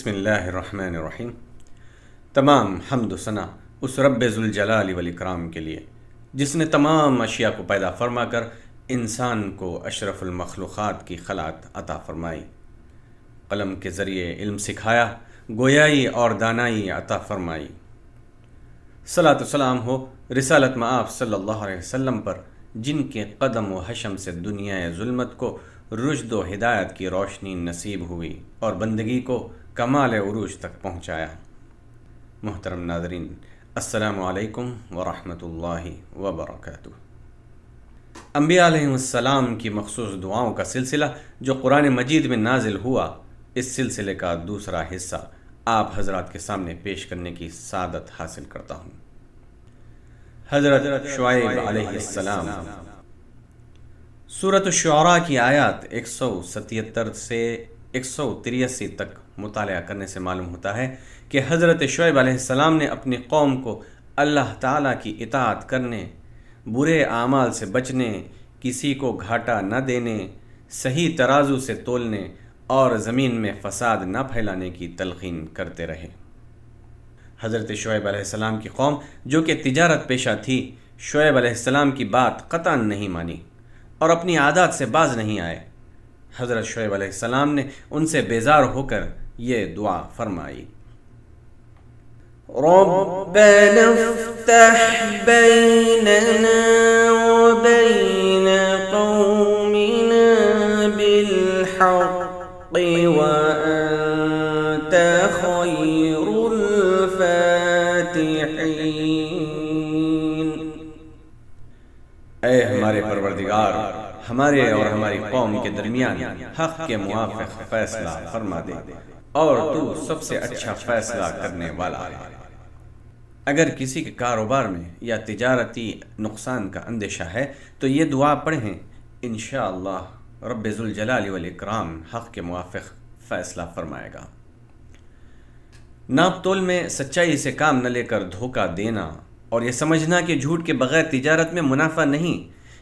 بسم اللہ الرحمن الرحیم۔ تمام حمد و ثنا اس رب ذوالجلال والاکرام کے لیے جس نے تمام اشیاء کو پیدا فرما کر انسان کو اشرف المخلوقات کی خلعت عطا فرمائی، قلم کے ذریعے علم سکھایا، گویائی اور دانائی عطا فرمائی۔ صلاۃ و سلام ہو رسالت مآب صلی اللہ علیہ وسلم پر، جن کے قدم و حشم سے دنیا ظلمت کو رشد و ہدایت کی روشنی نصیب ہوئی اور بندگی کو کمال عروج تک پہنچایا۔ محترم ناظرین، السلام علیکم ورحمۃ اللہ وبرکاتہ۔ انبیاء علیہ السلام کی مخصوص دعاؤں کا سلسلہ جو قرآن مجید میں نازل ہوا، اس سلسلے کا دوسرا حصہ آپ حضرات کے سامنے پیش کرنے کی سعادت حاصل کرتا ہوں۔ حضرت شعیب علیہ السلام۔ سورۃ الشعراء کی آیات 177 سے 183 تک مطالعہ کرنے سے معلوم ہوتا ہے کہ حضرت شعیب علیہ السلام نے اپنی قوم کو اللہ تعالیٰ کی اطاعت کرنے، برے اعمال سے بچنے، کسی کو گھاٹا نہ دینے، صحیح ترازو سے تولنے اور زمین میں فساد نہ پھیلانے کی تلقین کرتے رہے۔ حضرت شعیب علیہ السلام کی قوم جو کہ تجارت پیشہ تھی، شعیب علیہ السلام کی بات قطعاً نہیں مانی اور اپنی عادات سے باز نہیں آئے۔ حضرت شعیب علیہ السلام نے ان سے بیزار ہو کر یہ دعا فرمائی: ربنا افتح بیننا وبین قومنا بالحق وانت خیر الفاتحین۔ اے ہمارے پروردگار، ہمارے اور ہماری قوم کے درمیان حق کے موافق فیصلہ فرما دے اور تو سب سے اچھا فیصلہ کرنے والا ہے۔ اگر کسی کے کاروبار میں یا تجارتی نقصان کا اندیشہ ہے تو یہ دعا پڑھیں، انشاءاللہ رب ذوالجلال والاکرام حق کے موافق فیصلہ فرمائے گا۔ ناپ تول میں سچائی سے کام نہ لے کر دھوکہ دینا اور یہ سمجھنا کہ جھوٹ کے بغیر تجارت میں منافع نہیں،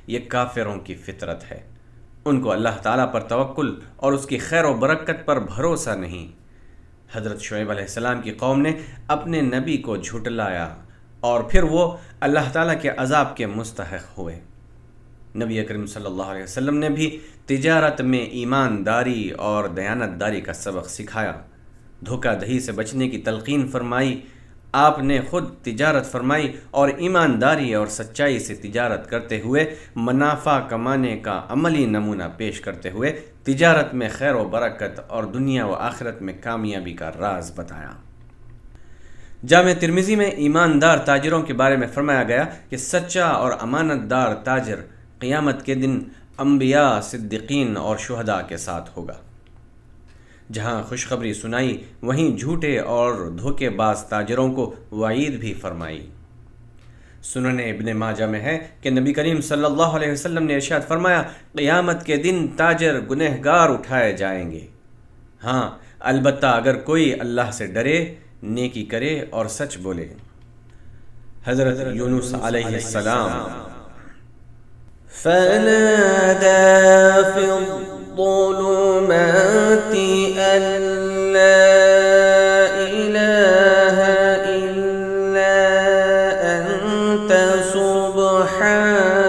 یہ کافروں کی فطرت ہے۔ ان کو اللہ تعالیٰ پر توکل اور اس کی خیر و برکت پر بھروسہ نہیں۔ حضرت شعیب علیہ السلام کی قوم نے اپنے نبی کو جھٹلایا اور پھر وہ اللہ تعالیٰ کے عذاب کے مستحق ہوئے۔ نبی اکرم صلی اللہ علیہ وسلم نے بھی تجارت میں ایمانداری اور دیانت داری کا سبق سکھایا، دھوکہ دہی سے بچنے کی تلقین فرمائی۔ آپ نے خود تجارت فرمائی اور ایمانداری اور سچائی سے تجارت کرتے ہوئے منافع کمانے کا عملی نمونہ پیش کرتے ہوئے تجارت میں خیر و برکت اور دنیا و آخرت میں کامیابی کا راز بتایا۔ جامع ترمذی میں ایماندار تاجروں کے بارے میں فرمایا گیا کہ سچا اور امانت دار تاجر قیامت کے دن انبیاء، صدیقین اور شہداء کے ساتھ ہوگا۔ جہاں خوشخبری سنائی وہیں جھوٹے اور دھوکے باز تاجروں کو وعید بھی فرمائی۔ سنن ابن ماجہ میں ہے کہ نبی کریم صلی اللہ علیہ وسلم نے ارشاد فرمایا، قیامت کے دن تاجر گنہگار اٹھائے جائیں گے، ہاں البتہ اگر کوئی اللہ سے ڈرے، نیکی کرے اور سچ بولے۔ حضرت یونس علیہ السلام۔ فنادى في الظلمات أن لا إله إلا أنت سبحانك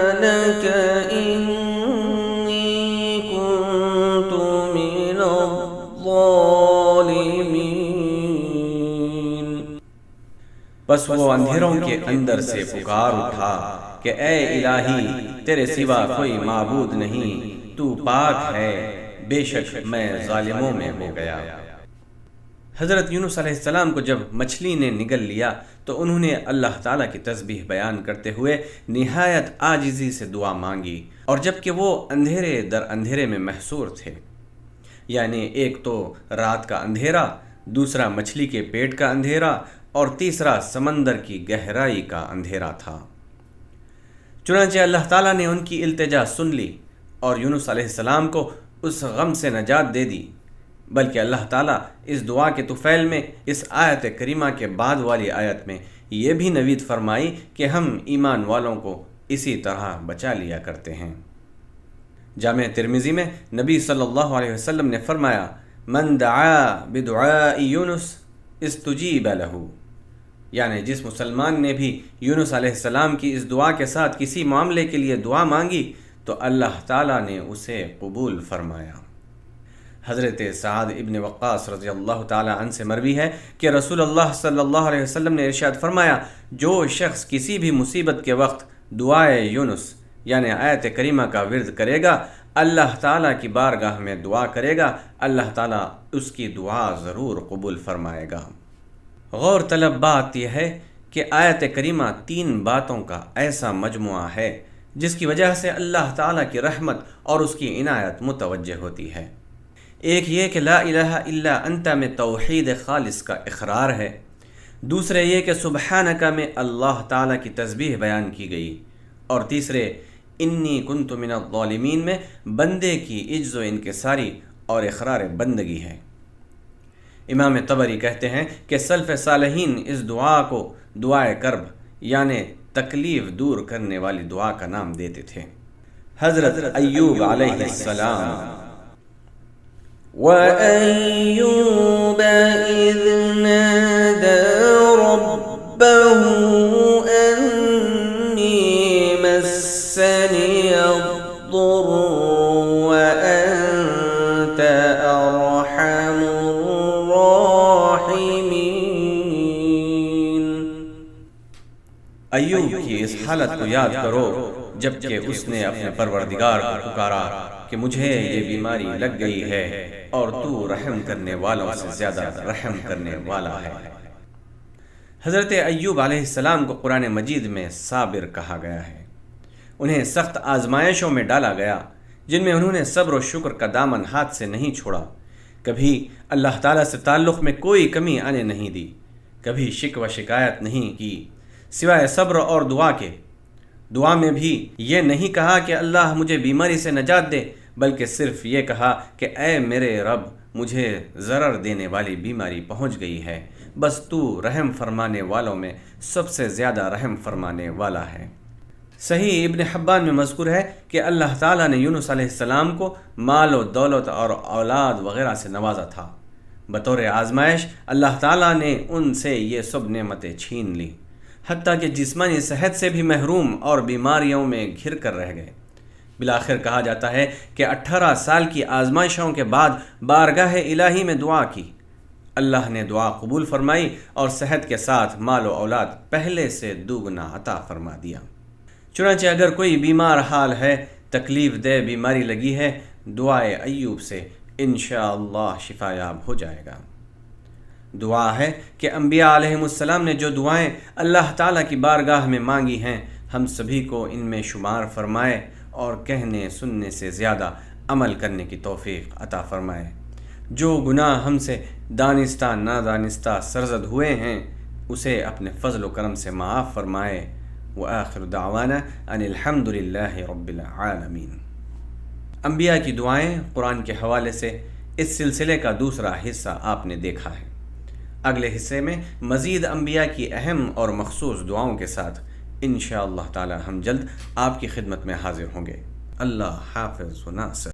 إني كنت من الظالمين۔ بس وہ اندھیروں کے اندر سے پکار اٹھا کہ اے الہی، تیرے سوا کوئی معبود نہیں، تو پاک ہے، بے شک میں ظالموں میں ہو گیا۔ حضرت یونس علیہ السلام کو جب مچھلی نے نگل لیا تو انہوں نے اللہ تعالیٰ کی تسبیح بیان کرتے ہوئے نہایت عاجزی سے دعا مانگی، اور جب کہ وہ اندھیرے در اندھیرے میں محصور تھے، یعنی ایک تو رات کا اندھیرا، دوسرا مچھلی کے پیٹ کا اندھیرا اور تیسرا سمندر کی گہرائی کا اندھیرا تھا۔ چنانچہ اللہ تعالیٰ نے ان کی التجا سن لی اور یونس علیہ السلام کو اس غم سے نجات دے دی، بلکہ اللہ تعالیٰ اس دعا کے طفیل میں اس آیت کریمہ کے بعد والی آیت میں یہ بھی نوید فرمائی کہ ہم ایمان والوں کو اسی طرح بچا لیا کرتے ہیں۔ جامع ترمذی میں نبی صلی اللہ علیہ وسلم نے فرمایا، من دعا بدعاء یونس استجیب لہ، یعنی جس مسلمان نے بھی یونس علیہ السلام کی اس دعا کے ساتھ کسی معاملے کے لیے دعا مانگی تو اللہ تعالیٰ نے اسے قبول فرمایا۔ حضرت سعد ابن وقاص رضی اللہ تعالیٰ عنہ سے مروی ہے کہ رسول اللہ صلی اللہ علیہ وسلم نے ارشاد فرمایا، جو شخص کسی بھی مصیبت کے وقت دعائے یونس یعنی آیت کریمہ کا ورد کرے گا، اللہ تعالیٰ کی بارگاہ میں دعا کرے گا، اللہ تعالیٰ اس کی دعا ضرور قبول فرمائے گا۔ غور طلب بات یہ ہے کہ آیت کریمہ 3 باتوں کا ایسا مجموعہ ہے جس کی وجہ سے اللہ تعالیٰ کی رحمت اور اس کی عنایت متوجہ ہوتی ہے۔ ایک یہ کہ لا الہ الا انت میں توحید خالص کا اقرار ہے، دوسرے یہ کہ سبحانک میں اللہ تعالیٰ کی تسبیح بیان کی گئی، اور تیسرے انی کنت من الظالمین میں بندے کی عجز و انکساری اور اقرار بندگی ہے۔ امام طبری کہتے ہیں کہ سلف صالحین اس دعا کو دعائے کرب یعنی تکلیف دور کرنے والی دعا کا نام دیتے تھے۔ حضرت ایوب علیہ السلام وَأَيُّوبَ إِذْ نَادَى رَبَّهُ أَنِّي مَسَّنِيَ الضُّرُّ وَأَنْتَ أَرْحَمُ الرَّاحِمِينَ۔ ایوب کی اس حالت کو یاد کرو جبکہ اس نے اپنے پروردگار کو پکارا کہ مجھے یہ بیماری لگ گئی ہے اور تو رحم کرنے والوں سے زیادہ رحم کرنے والا ہے۔ حضرت ایوب علیہ السلام کو قرآن مجید میں صابر کہا گیا ہے۔ انہیں سخت آزمائشوں میں ڈالا گیا جن میں انہوں نے صبر و شکر کا دامن ہاتھ سے نہیں چھوڑا، کبھی اللہ تعالیٰ سے تعلق میں کوئی کمی آنے نہیں دی، کبھی شکوہ شکایت نہیں کی سوائے صبر اور دعا کے۔ دعا میں بھی یہ نہیں کہا کہ اللہ مجھے بیماری سے نجات دے، بلکہ صرف یہ کہا کہ اے میرے رب مجھے ضرر دینے والی بیماری پہنچ گئی ہے، بس تو رحم فرمانے والوں میں سب سے زیادہ رحم فرمانے والا ہے۔ صحیح ابن حبان میں مذکور ہے کہ اللہ تعالیٰ نے یونس علیہ السلام کو مال و دولت اور اولاد وغیرہ سے نوازا تھا۔ بطور آزمائش اللہ تعالیٰ نے ان سے یہ سب نعمتیں چھین لی، حتیٰ کہ جسمانی صحت سے بھی محروم اور بیماریوں میں گھر کر رہ گئے۔ بالآخر کہا جاتا ہے کہ 18 سال کی آزمائشوں کے بعد بارگاہ الہی میں دعا کی، اللہ نے دعا قبول فرمائی اور صحت کے ساتھ مال و اولاد پہلے سے دوگنا عطا فرما دیا۔ چنانچہ اگر کوئی بیمار حال ہے، تکلیف دہ بیماری لگی ہے، دعائے ایوب سے انشاءاللہ شفا یاب ہو جائے گا۔ دعا ہے کہ انبیاء علیہم السلام نے جو دعائیں اللہ تعالیٰ کی بارگاہ میں مانگی ہیں، ہم سبھی کو ان میں شمار فرمائے اور کہنے سننے سے زیادہ عمل کرنے کی توفیق عطا فرمائے۔ جو گناہ ہم سے دانستہ نادانستہ سرزد ہوئے ہیں اسے اپنے فضل و کرم سے معاف فرمائے۔ وآخر دعوانا ان الحمد للہ رب العالمین۔ انبیاء کی دعائیں قرآن کے حوالے سے اس سلسلے کا دوسرا حصہ آپ نے دیکھا ہے۔ اگلے حصے میں مزید انبیاء کی اہم اور مخصوص دعاؤں کے ساتھ انشاءاللہ تعالی ہم جلد آپ کی خدمت میں حاضر ہوں گے۔ اللہ حافظ و ناصر۔